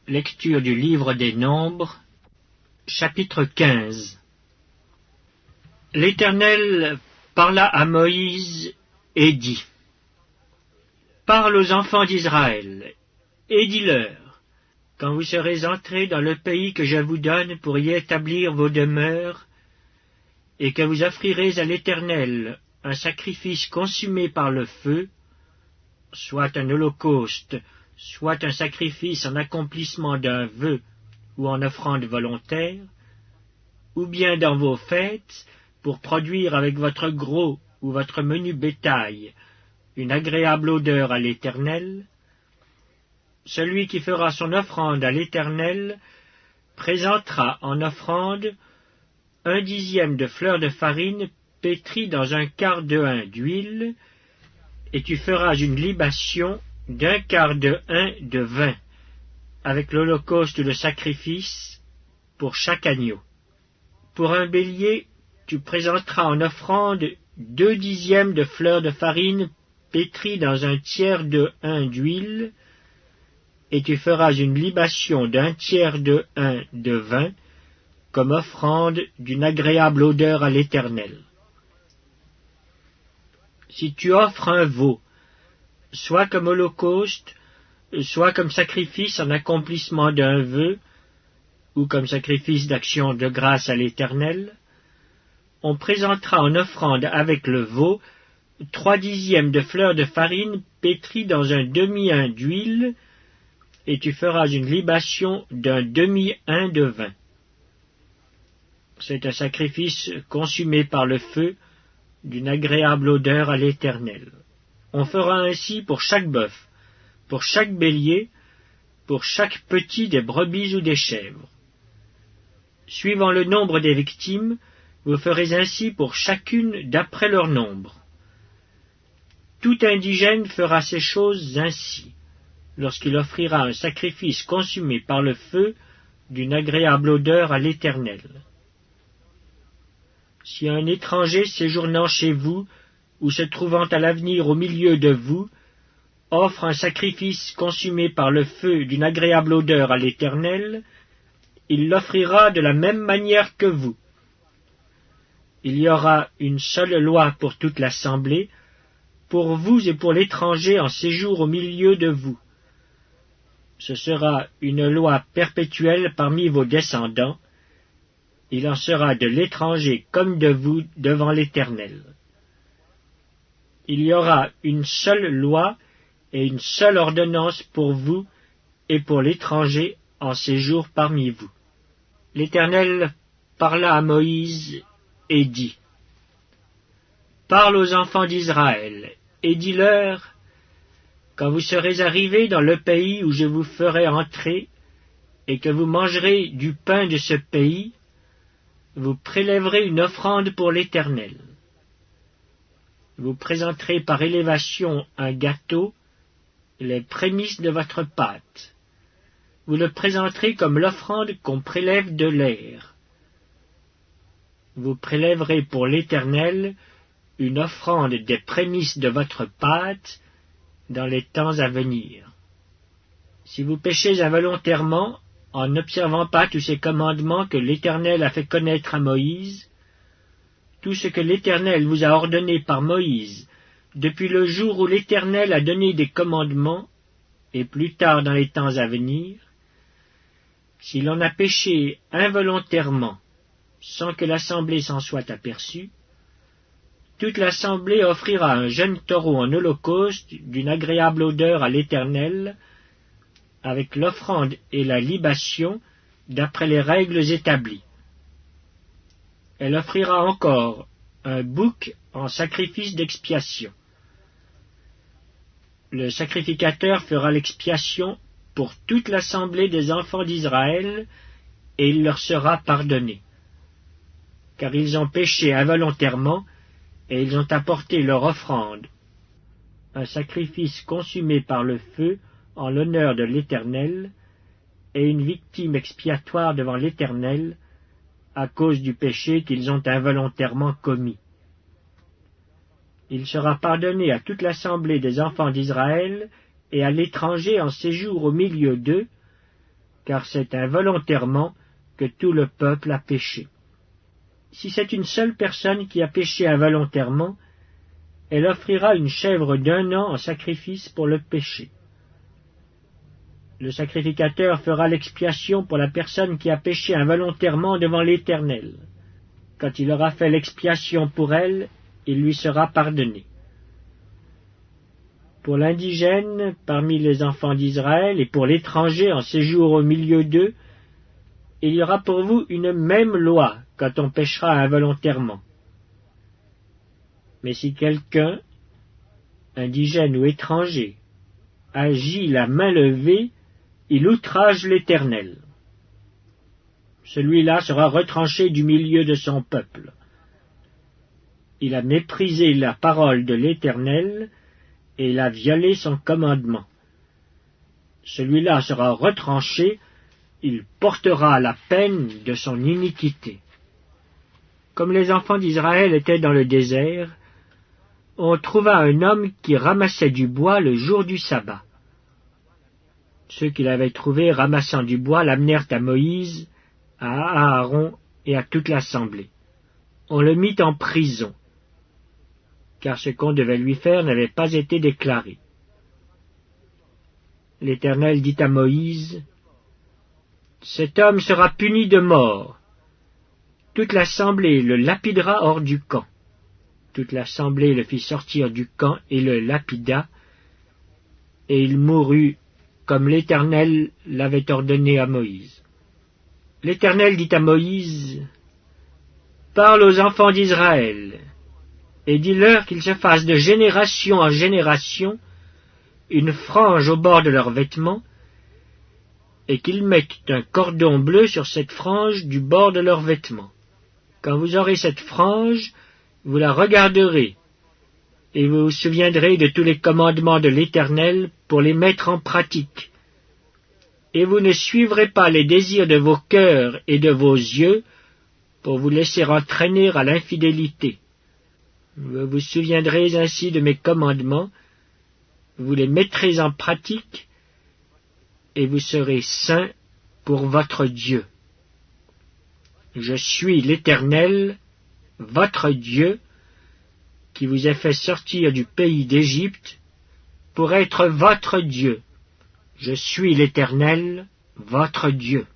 Lecture du livre des Nombres, chapitre 15. L'Éternel parla à Moïse et dit : Parle aux enfants d'Israël, et dis-leur, quand vous serez entrés dans le pays que je vous donne pour y établir vos demeures, et que vous offrirez à l'Éternel un sacrifice consumé par le feu, soit un holocauste, soit un sacrifice en accomplissement d'un vœu ou en offrande volontaire, ou bien dans vos fêtes, pour produire avec votre gros ou votre menu bétail une agréable odeur à l'Éternel, celui qui fera son offrande à l'Éternel présentera en offrande 1/10 de fleur de farine pétrie dans 1/4 de hin d'huile, et tu feras une libation d'1/4 de hin de vin, avec l'holocauste ou le sacrifice, pour chaque agneau. Pour un bélier, tu présenteras en offrande 2/10 de fleur de farine pétrie dans 1/3 de hin d'huile, et tu feras une libation d'1/3 de hin de vin, comme offrande d'une agréable odeur à l'Éternel. Si tu offres un veau, soit comme holocauste, soit comme sacrifice en accomplissement d'un vœu, ou comme sacrifice d'action de grâce à l'Éternel, on présentera en offrande avec le veau 3/10 de fleur de farine pétrie dans 1/2 hin d'huile, et tu feras une libation d'1/2 hin de vin. C'est un sacrifice consumé par le feu, d'une agréable odeur à l'Éternel. On fera ainsi pour chaque bœuf, pour chaque bélier, pour chaque petit des brebis ou des chèvres. Suivant le nombre des victimes, vous ferez ainsi pour chacune d'après leur nombre. Tout indigène fera ces choses ainsi, lorsqu'il offrira un sacrifice consumé par le feu, d'une agréable odeur à l'Éternel. Si un étranger séjournant chez vous, ou se trouvant à l'avenir au milieu de vous, offre un sacrifice consumé par le feu d'une agréable odeur à l'Éternel, il l'offrira de la même manière que vous. Il y aura une seule loi pour toute l'assemblée, pour vous et pour l'étranger en séjour au milieu de vous. Ce sera une loi perpétuelle parmi vos descendants. Il en sera de l'étranger comme de vous devant l'Éternel. Il y aura une seule loi et une seule ordonnance pour vous et pour l'étranger en séjour parmi vous. L'Éternel parla à Moïse et dit : Parle aux enfants d'Israël, et dis-leur, quand vous serez arrivés dans le pays où je vous ferai entrer, et que vous mangerez du pain de ce pays, vous prélèverez une offrande pour l'Éternel. Vous présenterez par élévation un gâteau, les prémices de votre pâte. Vous le présenterez comme l'offrande qu'on prélève de l'air. Vous prélèverez pour l'Éternel une offrande des prémices de votre pâte dans les temps à venir. Si vous péchez involontairement, en n'observant pas tous ces commandements que l'Éternel a fait connaître à Moïse, tout ce que l'Éternel vous a ordonné par Moïse, depuis le jour où l'Éternel a donné des commandements, et plus tard dans les temps à venir, si l'on a péché involontairement, sans que l'assemblée s'en soit aperçue, toute l'assemblée offrira un jeune taureau en holocauste d'une agréable odeur à l'Éternel, avec l'offrande et la libation d'après les règles établies. Elle offrira encore un bouc en sacrifice d'expiation. Le sacrificateur fera l'expiation pour toute l'assemblée des enfants d'Israël, et il leur sera pardonné. Car ils ont péché involontairement, et ils ont apporté leur offrande, un sacrifice consumé par le feu en l'honneur de l'Éternel, et une victime expiatoire devant l'Éternel, à cause du péché qu'ils ont involontairement commis. Il sera pardonné à toute l'assemblée des enfants d'Israël et à l'étranger en séjour au milieu d'eux, car c'est involontairement que tout le peuple a péché. Si c'est une seule personne qui a péché involontairement, elle offrira une chèvre d'1 an en sacrifice pour le péché. Le sacrificateur fera l'expiation pour la personne qui a péché involontairement devant l'Éternel. Quand il aura fait l'expiation pour elle, il lui sera pardonné. Pour l'indigène parmi les enfants d'Israël et pour l'étranger en séjour au milieu d'eux, il y aura pour vous une même loi quand on péchera involontairement. Mais si quelqu'un, indigène ou étranger, agit la main levée, il outrage l'Éternel. Celui-là sera retranché du milieu de son peuple. Il a méprisé la parole de l'Éternel, et il a violé son commandement. Celui-là sera retranché, il portera la peine de son iniquité. Comme les enfants d'Israël étaient dans le désert, on trouva un homme qui ramassait du bois le jour du sabbat. Ceux qui l'avaient trouvé ramassant du bois l'amenèrent à Moïse, à Aaron et à toute l'assemblée. On le mit en prison, car ce qu'on devait lui faire n'avait pas été déclaré. L'Éternel dit à Moïse, « Cet homme sera puni de mort. Toute l'assemblée le lapidera hors du camp. » Toute l'assemblée le fit sortir du camp et le lapida, et il mourut comme l'Éternel l'avait ordonné à Moïse. L'Éternel dit à Moïse, « Parle aux enfants d'Israël, et dis-leur qu'ils se fassent de génération en génération une frange au bord de leurs vêtements, et qu'ils mettent un cordon bleu sur cette frange du bord de leurs vêtements. Quand vous aurez cette frange, vous la regarderez, et vous vous souviendrez de tous les commandements de l'Éternel pour les mettre en pratique. Et vous ne suivrez pas les désirs de vos cœurs et de vos yeux pour vous laisser entraîner à l'infidélité. Vous vous souviendrez ainsi de mes commandements, vous les mettrez en pratique, et vous serez saints pour votre Dieu. Je suis l'Éternel, votre Dieu, qui vous a fait sortir du pays d'Égypte, pour être votre Dieu. Je suis l'Éternel, votre Dieu.